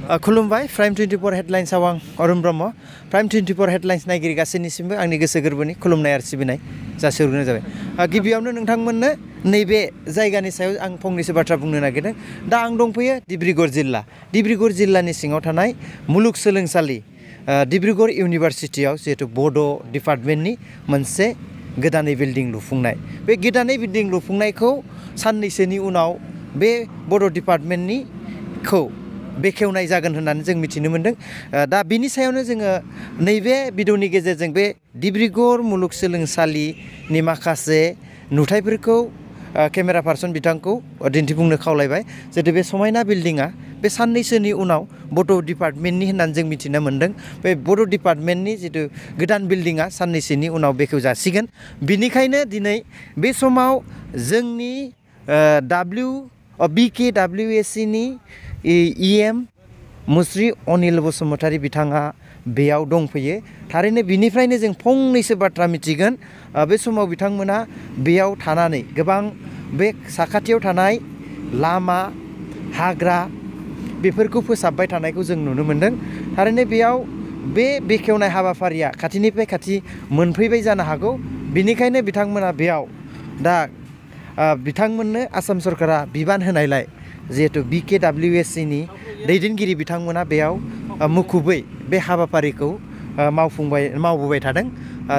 खुलुमबाय prime 24 headlines आव आं अरुण ब्रह्म प्राइम 24 हेडलाइन्स नायगिरि गासैनिसिमबो आंनि गोसो गोरबोनि खुलुमनाय आरो सिबिनाय जासिहरग्रोनाय जाबाय। गिबियावनो नोंथांमोननो नैबे जायगानि सायाव आं फंनैसो बाथ्रा बुंनो नागिरदों। दा आं दंफैयो डिब्रुगड़ जिल्लानि सिङाव थानाय मुलुगसोलोंसालि डिब्रुगड़ इउनिभारसिटियाव जिहेतु बड' डिपार्टमेन्टनि मोनसे गोदानै बिल्डिं लुफुंनाय। बे गोदानै बिल्डिं लुफुंनायखौ साननैसोनि उनाव बे बड' डिपार्टमेन्टनिखौ बेखेवनाय जागोन होननानै जों मिथिनो मोन्दों। दा बिनि सायावनो जोङो नैबे भिडिअनि गेजेरजों बे डिब्रुगड़ मुलुगसोलोंसालिनि माखासे नुथायफोरखौ केमेरा पार्सन बिथांखौ दिन्थिफुंनो खावलायबाय। जिहेतु बे समायना बिल्डिङा बे साननैसोनि उनाव बड' डिपार्टमेन्टनि होननानै जों मिथिनो मोन्दों। बे बड' डिपार्टमेन्टनि जितु गोदान बिल्डिङा साननैसोनि उनाव बेखेव जासिगोन। बिनिखायनो दिनै बे समाव जोंनि BKWSCनि EM मुस्रि अनिल बसुमतारी बिथाङा बेयाव दंफैयो। थारैनो बिनिफ्रायनो जों फंनैसो बाथ्रा मिथिगोन। बे समाव बिथांमोना बेयाव थानानै गोबां बे साखाथियाव थानाय लामा हाग्रा बेफोरखौ फोसाबबाय थानायखौ जों नुनो मोन्दों। थारैनो बेयाव बे बेखेवनाय हाबाफारिया खाथिनिफ्राय खाथि मोनफैबाय जानो हागौ। बिनिखायनो बिथांमोना बेयाव दा बिथांमोननो आसाम सरकारा बिबान होनायलाय जिहेतु BKWSCनि दैदेनगिरि बिथांमोना बेयाव मुखुबै बे हाबाफारिखौ मावबोबाय थादों।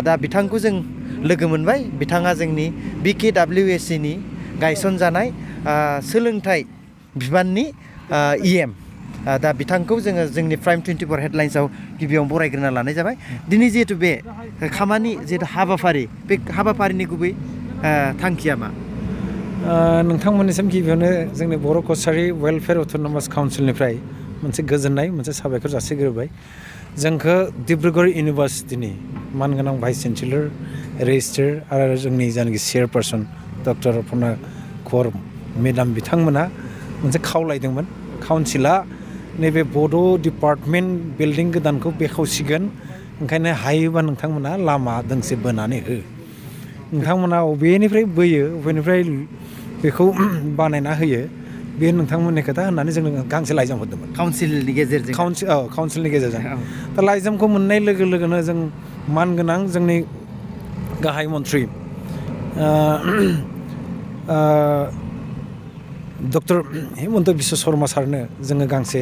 दा बिथांखौ जों लोगो मोनबाय। बिथाङा जोंनि BKWSCनि गायसनजानाय सोलोंथाइ बिबाननि EM। दा बिथांखौ जोङो जोंनि प्राइम 24 हेडलाइन्सआव गिबियावनो बरायग्रोना लानाय जाबाय। दिनै जिहेतु बे खामानि जिहेतु हाबाफारि बे हाबाफारिनि गुबै थांखिया मा? नोंथांमोननिसिम गिबियावनो जोंनि बर' कसारी वेलफेयार अट'नमास काउन्सिलनिफ्राय मोनसे गोजोननाय मोनसे साबायखर जासिग्रोबाय। जोंखौ डिब्रुगड़ इउनिभारसिटिनि मानगोनां भाइस चेन्सेलर रेजिस्ट्रार आरो जोंनि जायनाखि चेयारपारसन डक्टर अपर्ना कौर मेडाम बिथांमोना मोनसे खावलायदोंमोन काउन्सिला नैबे बड' डिपार्टमेन्ट बिल्डिं गोदानखौ बेखेवसिगोन, ओंखायनो हायोबा नोंथांमोना लामा दोंसे बोनानै हो। नोंथांमोना अबेनिफ्राय बोयो अबेनिफ्राय बेखौ बानायना होयो बे नोंथांमोननि खोथा होननानै जोंनो गांसे लाइजाम हरदोंमोन काउन्सिलनि गेजेरजों। काउन्सिलनि गेजेरजों। दा लाइजामखौ मोननाय लोगो लोगोनो जों मानगोनां जोंनि गाहाय मन्थ्रि डक्टर हिमन्त बिश्व शर्मा सारनो जोङो गांसे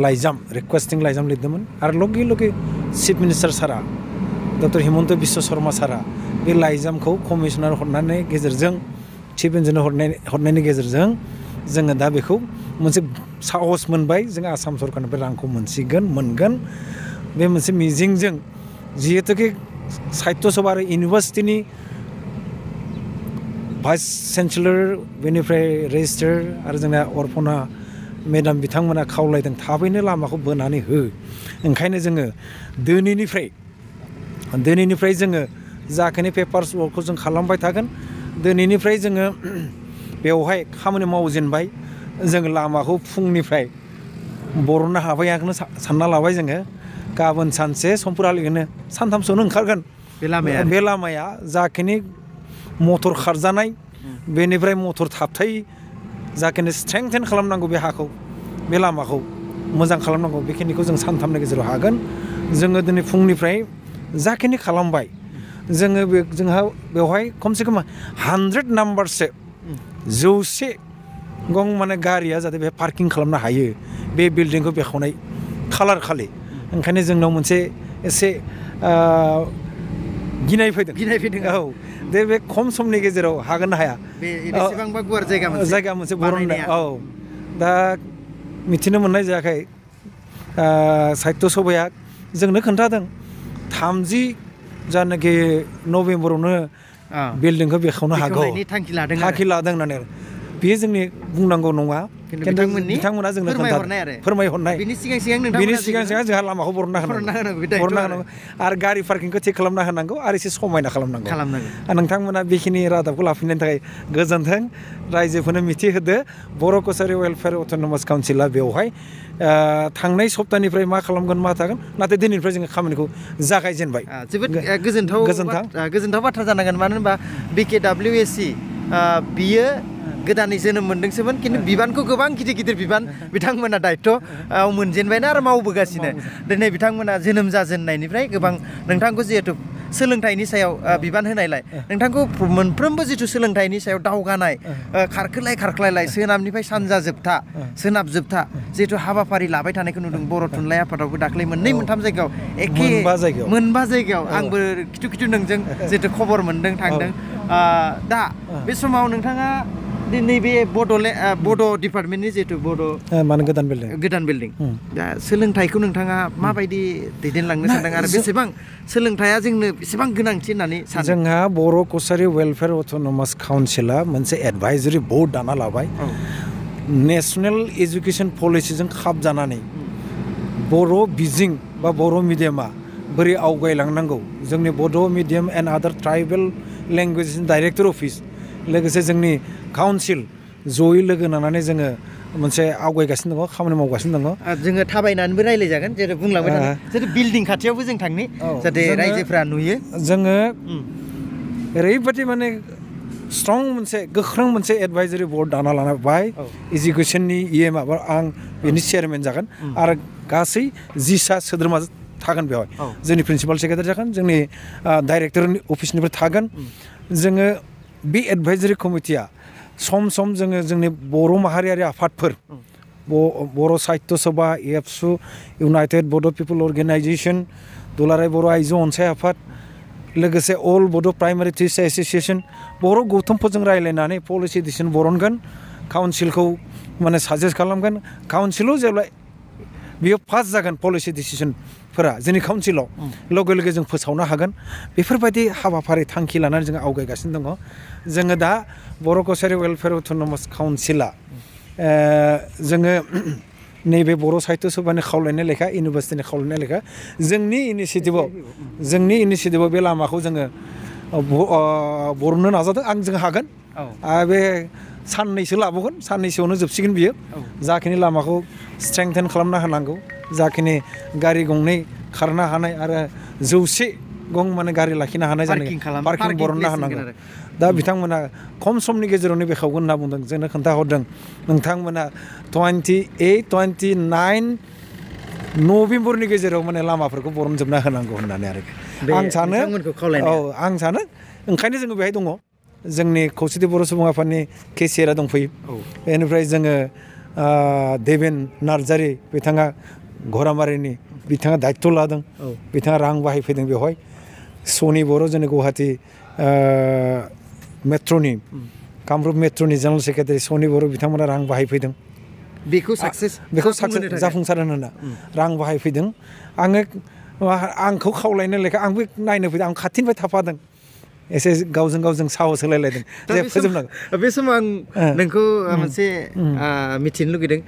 लाइजाम रिकुवेस्टिं लाइजाम लिरदोंमोन। आरो लगे लगे चिफ मिनिस्टार सारा डक्टर हिमन्त बिश्व शर्मा सारा बे लाइजामखौ कमिसनार हरनायनि गेजेरजों चिफ इन्जिनियार हरनायनि गेजेरजों जोङो दा बेखौ मोनसे साहस मोनबाय। जों आसाम सरकारनिफ्राय रांखौ मोनगोन बे मोनसे मिजिंजों जिहेतुके साहित्य सभा आरो इउनिभारसिटिनि भाइस चेन्सेलर बेनिफ्राय रेजिस्ट्रार आरो जोंना अर्पना मेडाम बिथांमोना खावलायदों थाबैनो लामाखौ बोनानै हो। ओंखायनो जोङो दिनैनिफ्राय जोङो जाखिनि पेपार्स वर्कखौ जों खालामबाय थागोन। दिनैनिफ्राय जोङो बेवहाय खामानि मावजेनबाय। जोङो लामाखौ फुंनिफ्राय बरननो हाबायाखौनो सानना लाबाय जोङो। गाबोन सानसे समफोरहालागैनो सानथामसोआवनो ओंखारगोन बे लामाया जाखिनि मटर खारजानाय बेनिफ्राय मटर थाबथाय जाखिनि स्ट्रेंथेन खालामनांगौ बे हाखौ बे लामाखौ मोजां खालामनांगौ बेखिनिखौ जों सानथामनि गेजेराव हागोन। जोङो दिनै फुंनिफ्राय जाखिनि खालामबाय जोंहा बेवहाय खमसे खम 100 नाम्बारसो 100 गं माने गारिया जाहाथे बे पार्किं खालामनो हायो बे बिल्डिंखौ बेखेवनाय खालार खालि। ओंखायनो जोंनाव मोनसे एसे गिनाय फैदों। औ दे बे खम समनि गेजेराव हागोन ना हाया बेसेबांबा गुवार जायगा मोनसे बरननाय। औ दा मिथिनो मोननाय जायाखै साहित्य सभाया जोंनो खोन्थादों 30 जानाखि नभेम्बरावनो बिल्डिंखौ बेखेवनो हागौ थांखि लादों होननानै। बेयो जोंनि बुंनांगौ नङा, बिथांमोना जोंनो फोरमायहरनाय। बिनि सिगां जोंहा लामाखौ बरनना होनांगौ आरो गारि पार्किंखौ थिग खालामना होनांगौ आरो एसे समायना खालामनांगौ। नोंथांमोना बेखिनि रादाबखौ लाफिननायनि थाखाय गोजोन्थों। रायजोफोरनो मिथिहोदो बर' कसारी वेलफेयार अट'नमास काउन्सिला बेवहाय थांनाय सप्तानिफ्राय मा खालामगोन मा थागोन, नाथाय दिनैनिफ्राय जोङो खामानिखौ जागायजेनबाय। जोबोद गोजोनथाव बाथ्रा जानांगोन। मानो होनबा BKWSC बियो गोदानै जोनोम मोनदोंसोमोन खिन्थु बिबानखौ गोबां गिदिर गिदिर बिबान बिथांमोना दायथ' मोनजेनबायना आरो मावबोगासिनो दिनै बिथांमोना जोनोम जाजेननायनिफ्राय गोबां नोंथांखौ जिहेथु सोलोंथाइनि सायाव बिबान होनायलाय नोंथांखौ मोनफ्रोमबो जिथु सोलोंथाइनि सायाव दावगानाय खारख्लाय सोनाबनिफ्राय सानजा जोबथा सोनाब जोबथा जिहेतु हाबाफारि लाबाय थानायखौ नुदों बर' थुनलाइ आफादावबो दाख्लै मोनथाम जायगायाव एखे मोनबा जायगायाव आंबो खिथु नोंजों जिहेतु खबर मोनदों थांदों दा बे समाव नोंथाङा नैबे बड' डिपार्टमेन्टनि जिहेतु माने गोदान बिल्डिं दा सोलोंथाइखौ नोंथाङा माबायदि दैदेनलांनो सानदों आरो बेसेबां सोलोंथाइया जोंनो बेसेबां गोनांथि होननानै सानो जोंहा बर' कसारि वेलफेयार अट'नमास काउन्सिला मोनसे एडभाइजरि बर्ड दाना लाबाय नेशनेल एजुकेशन पलिसिजों खाबजानानै बर' बिजों बा बर' मिडियामा बोरै आवगायलांनांगौ जोंनि बड' मिडियाम एन्ड आदार ट्राइबेल लेंगुवेज डाइरेक्टर अफिस लोगोसे जोंनि काउन्सिल जयै लोगो नांनानै जोङो मोनसे आवगायगासिनो दङ खामानि मावगासिनो दङ जोङो थाबायनानैबो रायज्लायजागोन जेरै बुंलांबाय थादों जेरै बिल्डिं खाथियावबो जों थांनि जाहाथे रायजोफ्रा नुयो जोङो ओरैबायदि माने स्ट्रं मोनसे गोख्रों मोनसे एडभाइजरि बर्ड दाना लाबाय इडुकेसननि इएमआ आं बेनि चेयारमेन जागोन आरो गासै 10 सोद्रोमा थागोन बेवहाय जोंनि प्रिन्सिपाल सेक्रेटारि जागोन जोंनि डाइरेक्टर अफिसनिफ्राय थागोन जोङो बे एडभाइजरि कमिटिया सम जोङो जोंनि बर' माहारियारि आफादफोर बर' साहित्य सभा एबसु इउनाइटेड बड' पिपल अर्गेनाइजेसन दुलाराय बर' आइजो अनसाय आफाद लोगोसे अल बड' प्राइमारि टिचार एस'सिएसन बर' गौथुमफोरजों रायज्लायनानै पलिसि डिसिसन बरनगोन काउन्सिलखौ माने साजेस्ट खालामगोन काउन्सिलाव जेब्ला बियो पास जागोन पलिसि डिसिसनफोरा जोंनि काउन्सिलाव लगे लगे जों फोसावनो हागोन बेफोरबायदि हाबाफारि थांखि लानानै जोङो आवगायगासिनो दङ जोङो दा बर' कसारि वेलफेयार अट'नमास काउन्सिला जोङो नैबे बर' साहित्य सभानि खावलायनाय लेखा इउनिभार्सिटिनि खावलायनाय लेखा जोंनि इनिसियेटिभआव बे लामाखौ जोङो बरननो नाजादों जों हागोन बे साननैसो लाबावगोन साननैसोआवनो जोबसिगोन बियो जाखिनि लामाखौ स्ट्रेंथेन खालामना होनांगौ जाखिनि गारि गंनै खारनो हानाय आरो 100 गं माने गारि लाखिनो हानाय पार्किं बरननो हानांगौ दा बिथांमोना खम समनि गेजेरावनो बेखावगोन होनना बुंदों जोंनो खोन्थाहरदों नोंथांमोना 28-29 नभेम्बरनि गेजेराव माने लामाफोरखौ बरनजोबना होनांगौ होननानै आरो आं सानो ओंखायनो जोङो बेहाय दङ जोंनि खौसेथि बर' सुबुं आफादनि केसियारा दंफैयो बेनिफ्राय जोङो देबेन नार्जारि बिथाङा घरामारिनि बिथाङा दायित्व लादों बिथाङा रां बाहायफैदों बेवहाय सनि बर' जोंनि गुवाहाटि मेट्र'नि कामरुप मेट्र'नि जेनेरेल सेक्रेटारि सनि बर' बिथांमोना रां बाहायफैदों बेखौ जाफुंसार होनो रां बाहायफैदों आंखौ खावलायनो लेखा आंबो नायनो फैदों आं खाथिनिफ्राय थाफादों एसे गावजों साहस होलायलायदों जे फोजोबनांगौ बे समाव आं नोंखौ मोनसे मिथिनो लुगैदों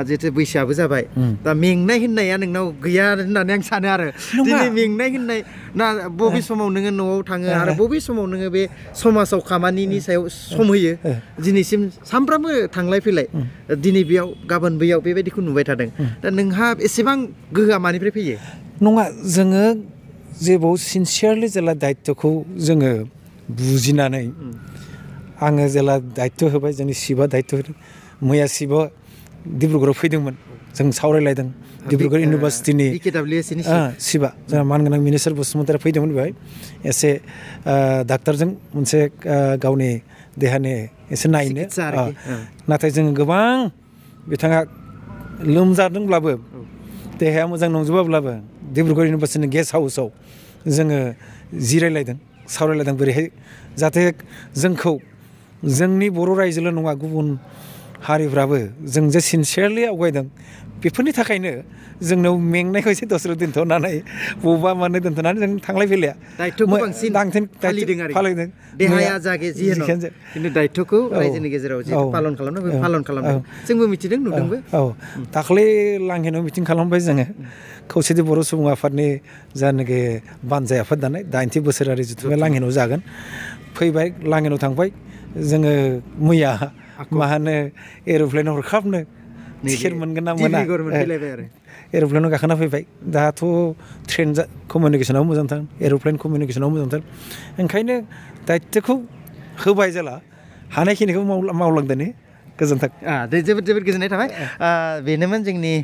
जिहेतु बैसोआबो जाबाय दा मेंनाय होननाया नोंनाव गैया होननानै आं सानो आरो दिनै मेंनाय होननाय ना बबे समाव नोङो न'आव थाङो आरो बबे समाव नोङो बे समाजाव खामानिनि सायाव सम होयो दिनैसिम सानफ्रामबो थांलाय फैलाय दिनै बेयाव गाबोन बैयाव बेबायदिखौ नुबाय थादों दा नोंहा एसेबां गोहोआ मानिफ्राय फैयो नङा जोङो जेबाव सिनसियारलि जेला दायित्वखौ जोङो बुजिनानै आङो जेला दायित्व होबाय जोंनि शिबा दायित्व होदों मैया शिबा डिब्रुगड़आव फैदोंमोन जों सावरायलायदों डिब्रुगड़ इउनिभार्सिटिनि शिबा जोंहा मानगोनां मिनिस्टार बसुमतारी फैदोंमोन बेवहाय एसे डाक्टारजों मोनसे गावनि देहानि एसे नायनो नाथाय जोङो गोबां बिथाङा लोमजादोंब्लाबो देहाया मोजां नंजोबाब्लाबो डिब्रुगड़ इउनिभार्सिटिनि गेस्ट हाउसआव जोङो जिरायलायदों सावरायलायदों बोरैहाय जाहाथे जोंखौ जोंनि बर' रायजोल' नङा गुबुन हारिफ्राबो जों जे सिनसियारलि आवगायदों बेफोरनि थाखायनो जोंनाव मेंनायखौ एसे दसेराव दोनथ'नानै बबेबा माने दोनथ'नानै जों थांलाय फैलाया फालिदों देहाया जागे खिन्थु दायित्वखौ रायजोनि गेजेराव जिहेतु पालन खालामदों जोंबो मिथिदों नुदोंबो दाख्लै लांहिनायाव मिटिं खालामबाय जोङो खौसेथि बर' सुबुं आफादनि जायनाखि बानजाय आफाद दानाय 90 बोसोरारि जुथुमाया लांहिनायाव जागोन फैबाय लांहिनायाव थांबाय जोङो मैया मा होनो एर'प्लेनाव हरखाबनो टिकेट मोनगोन ना मोना एर'प्लेनाव गाखोना फैबाय दाथ' ट्रेन कमिउनिकेसनाव मोजांथार एर'प्लेन कमिउनिकेसनाव मोजांथार ओंखायनो दायित्वखौ होबाय जेला हानायखिनिखौ मावलांदोनि गोजोन्थों जोबोद जोबोद गोजोननाय थाबाय बेनोमोन जोंनि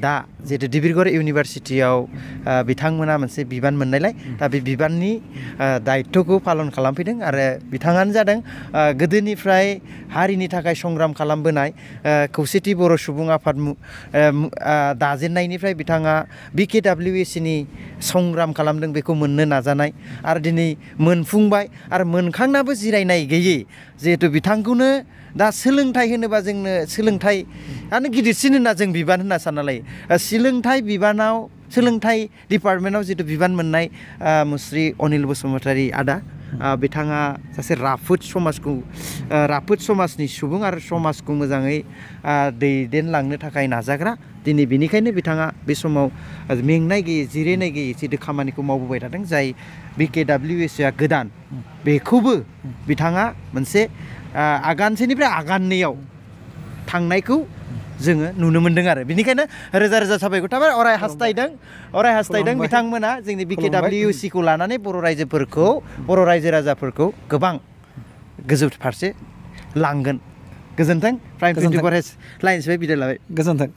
दा जिहेतु डिब्रुगड़ इउनिभारसिटियाव बिथांमोना मोनसे बिबान मोननायलाय दा बे बिबाननि दायित्वखौ पालन खालामफैदों आरो बिथाङानो जादों गोदोनिफ्राय हारिनि थाखाय संग्राम खालामबोनाय खौसेथि बर' सुबुं आफाद दाजेननायनिफ्राय बिथाङा BKWACनि संग्राम खालामदों बेखौ मोननो नाजानाय आरो दिनै मोनफुंबाय आरो मोनखांनाबो जिरायनाय गैयै जिहेतु बिथांखौनो दा सोलोंथाइ होनोबा जोंनो सोलोंथाइआनो गिदिरसिन होनना जों बिबान होनना सानना लायो सोलोंथाइ बिबानाव सोलोंथाइ डिपार्टमेन्टआव जितु बिबान मोननाय मुस्रि अनिल बसुमतारी आदा बिथाङा सासे राफोद समाजनि सुबुं आरो समाजखौ मोजाङै दैदेनलांनो थाखाय नाजाग्रा दिनै बेनिखायनो बिथाङा बे समाव मेंनाय गैयै जिरायनाय गैयै जितु खामानिखौ मावबोबाय थादों जाय BKWACआ गोदान बेखौबो बिथाङा मोनसे आगानसेनिफ्राय आगाननैयाव थांनायखौ जोङो नुनो मोन्दों आरो बेनिखायनो रोजा रोजा साबायखर थाबाय अराय हास्थायदों बिथांमोना जोंनि BKWACखौ लानानै बर' रायजो राजाफोरखौ गोबां गोजौ फारसे लांगोन गोजोन्थों प्राइम 24 लाइन्सनिफ्राय बिदाय लाबाय गोजोन्थों